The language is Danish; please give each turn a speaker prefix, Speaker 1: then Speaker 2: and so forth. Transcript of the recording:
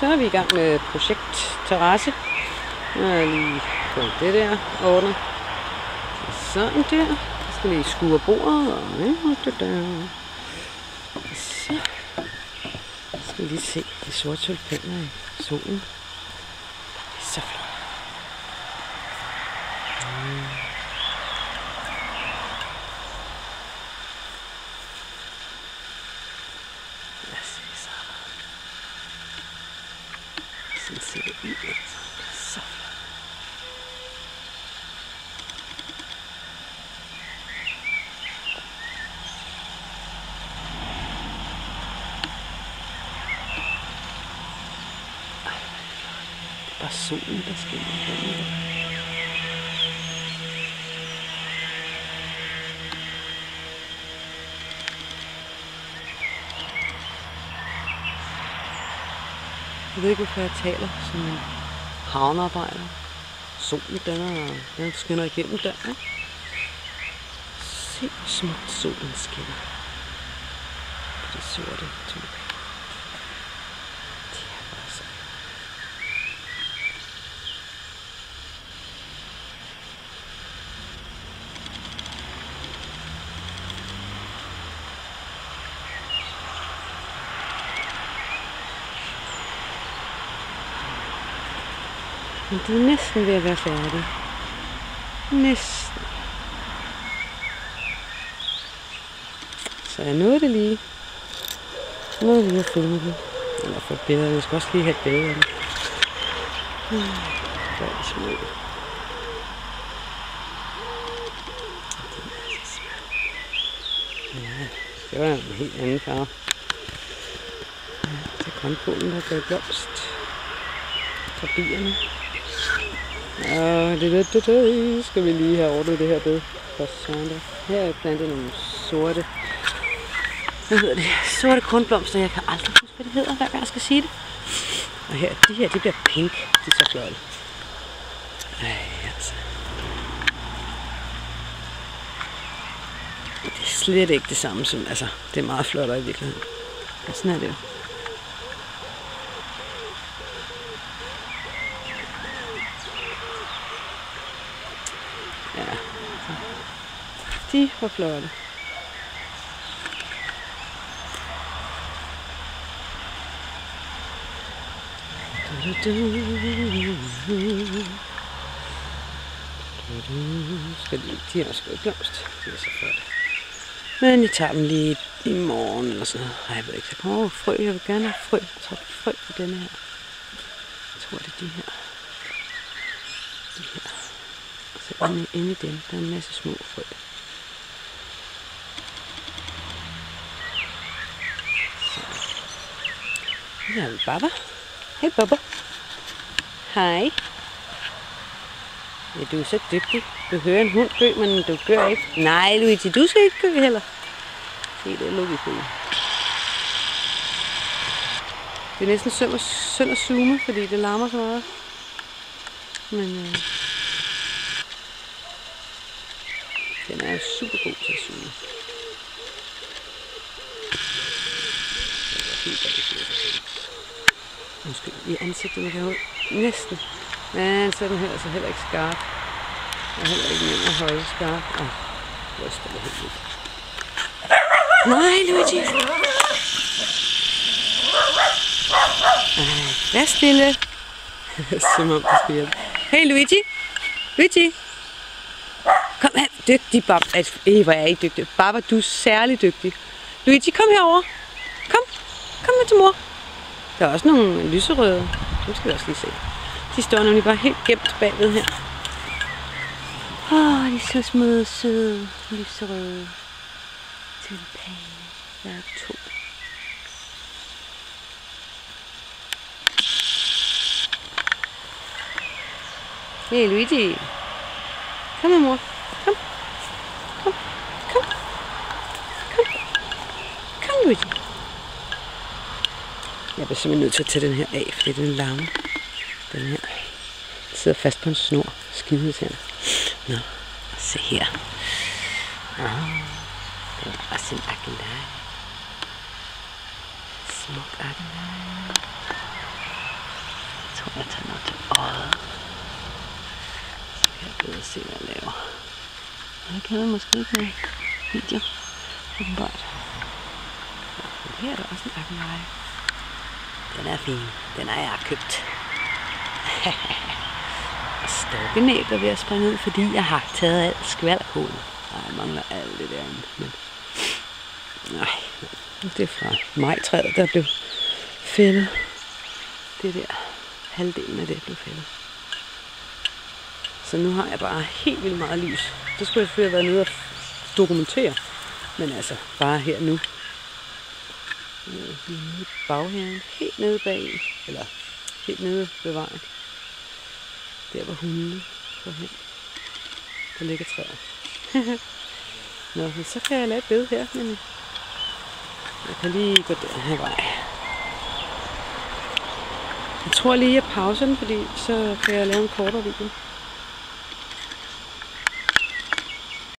Speaker 1: Så er vi i gang med projekt terrasse. Nu er jeg lige på det der ordnet. Sådan der. Så skal vi skure bordet. Og så skal vi lige se de sorte tulipaner i solen. Det er så flot. Sådan ser det ud. Så flot. Det er bare solen, der skinner. Jeg ved ikke, hvorfor jeg taler som en havnearbejder. Solen, den skinner igennem der, ikke? Se, hvor smukt solen skinner på de sorte tulipaner. De er bare så. Men det er næsten ved at være færdig. Næsten. Så jeg nåede det lige. Jeg nåede lige at filme det. Eller få et billede. Jeg skal også lige have et billede af det. Så er det små. Ja, det var en helt anden farve. Ja, det er grønbålen, der gør blomst. Forbierne. Og det skal vi lige have ordnet det her bed. Her er plantet nogle sorte, sorte kornblomster. Jeg kan aldrig huske, hvad det hedder, hver gang jeg skal sige det. Og her, de bliver pink. De er så flotte. Altså. Det er slet ikke det samme som, altså, det er meget flottere i virkeligheden. Og sådan er det jo. Ja, de var flotte. De har også gået blomst. De er så flotte. Men jeg tager dem lige i morgen eller sådan noget. Ej, jeg ved ikke, der kommer frø. Jeg vil gerne have frø. Jeg tager frø på denne her. Jeg tror, det er de her. De her. Så inde i dem, der er en masse små frø. Her har vi Baba. Hej Baba. Hej. Ja, du er så dygtig. Du hører en hund gø, men du gør ikke. Nej, Luigi, du skal ikke gø heller. Se, det er Luigi. Det er næsten synd at zoome, fordi det larmer så meget. Men den er super god til at zoome. Undskyld, i ansigtet, man kan holde næsten. Men så er den her altså heller ikke skarp. Og heller ikke nem at holde skarp. Ryster det helt vildt. Nej, Luigi! Vær stille. Som om det skal hjælpe. Hey Luigi! Luigi! Kom her, dygtig Baba. Hvor er I dygtig. Baba, du er særlig dygtig. Luigi, kom herover. Kom med til mor. Der er også nogle lyserøde. Dem skal vi også lige se. De står nemlig bare helt gemt bagved her. De er så små, søde, lyserøde tulipaner. Der er 2. Hey Luigi. Kom med mor. Kom Luigi. Jeg bliver simpelthen nødt til at tage den her af, fordi den er larme. Den her. Den sidder fast på en snor. Skide til. Nå, se her. Det er også en agelej. Smuk agelej. Jeg tager noget til øjet. Så kan jeg bedre se, hvad jeg laver. Og det kan jeg måske ikke med video. Åbenbart. Men her er der også en akkenleje. Den er fin. Den har jeg købt. Og stokkenæb er ved at springe ud, fordi jeg har taget alt skvalderkålen. Nej, jeg mangler alt det der. Men nej, det er fra majtræet, der blev fældet. Det der, halvdelen af det blev fældet. Så nu har jeg bare helt vildt meget lys. Det skulle jeg selvfølgelig have været nede og dokumentere. Men altså, bare her nu. Nede i baghaven, helt nede bag, eller helt nede ved vejen. Der hvor hundene går hen. Der ligger træer. Nå, men så kan jeg lade et bed her, men jeg kan lige gå den her vej. Jeg tror lige, jeg pauser den, fordi så kan jeg lave en kortere video.